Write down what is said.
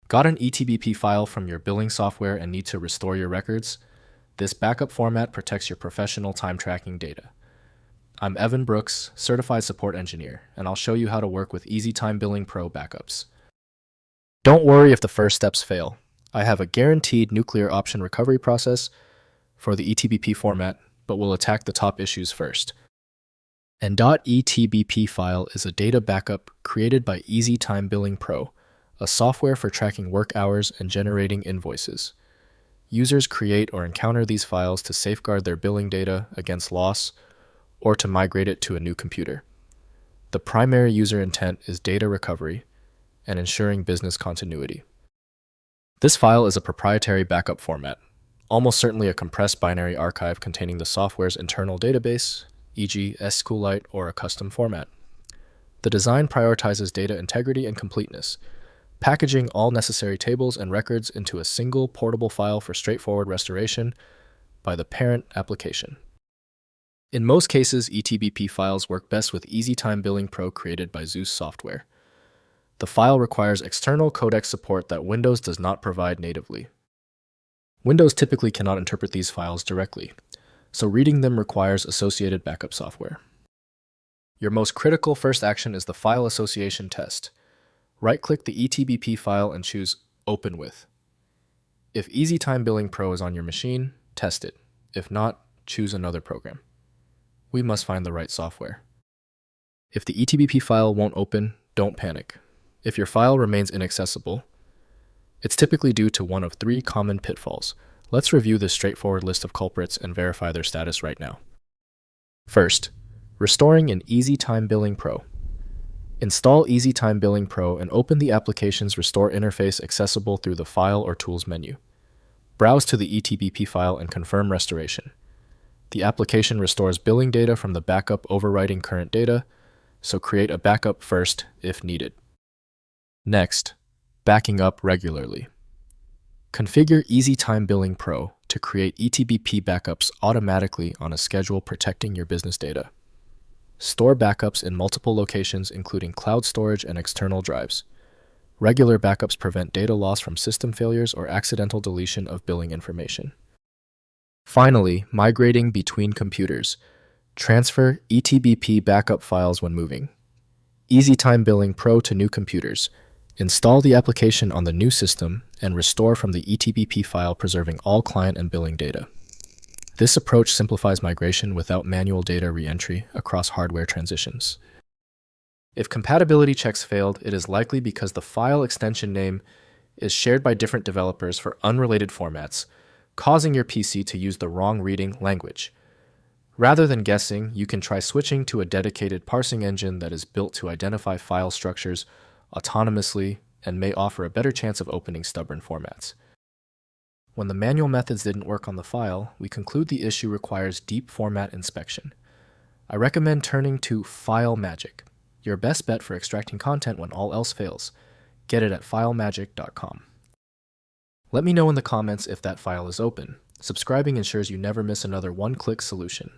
Got an ETBP file from your billing software and need to restore your records? This backup format protects your professional time tracking data. I'm Evan Brooks, Certified Support Engineer, and I'll show you how to work with Easy Time Billing Pro backups. Don't worry if the first steps fail. I have a guaranteed nuclear option recovery process for the ETBP format, but we'll attack the top issues first. An .etbp file is a data backup created by Easy Time Billing Pro, a software for tracking work hours and generating invoices. Users create or encounter these files to safeguard their billing data against loss or to migrate it to a new computer. The primary user intent is data recovery and ensuring business continuity. This file is a proprietary backup format, almost certainly a compressed binary archive containing the software's internal database, e.g. SQLite or a custom format. The design prioritizes data integrity and completeness, packaging all necessary tables and records into a single portable file for straightforward restoration by the parent application. In most cases, ETBP files work best with Easy Time Billing Pro created by Zeus software. The file requires external codec support that Windows does not provide natively. Windows typically cannot interpret these files directly, so reading them requires associated backup software. Your most critical first action is the file association test. Right-click the ETBP file and choose Open With. If Easy Time Billing Pro is on your machine, test it. If not, choose another program. We must find the right software. If the ETBP file won't open, don't panic. If your file remains inaccessible, it's typically due to one of three common pitfalls. Let's review this straightforward list of culprits and verify their status right now. First, restoring in Easy Time Billing Pro. Install Easy Time Billing Pro and open the application's Restore interface accessible through the File or Tools menu. Browse to the ETBP file and confirm restoration. The application restores billing data from the backup overwriting current data, so create a backup first if needed. Next, backing up regularly. Configure Easy Time Billing Pro to create ETBP backups automatically on a schedule protecting your business data. Store backups in multiple locations, including cloud storage and external drives. Regular backups prevent data loss from system failures or accidental deletion of billing information. Finally, migrating between computers. Transfer ETBP backup files when moving. Easy Time Billing Pro to new computers. Install the application on the new system and restore from the ETBP file, preserving all client and billing data. This approach simplifies migration without manual data re-entry across hardware transitions. If compatibility checks failed, it is likely because the file extension name is shared by different developers for unrelated formats, causing your PC to use the wrong reading language. Rather than guessing, you can try switching to a dedicated parsing engine that is built to identify file structures autonomously and may offer a better chance of opening stubborn formats. When the manual methods didn't work on the file, we conclude the issue requires deep format inspection. I recommend turning to FileMagick, your best bet for extracting content when all else fails. Get it at filemagick.com. Let me know in the comments if that file is open. Subscribing ensures you never miss another one-click solution.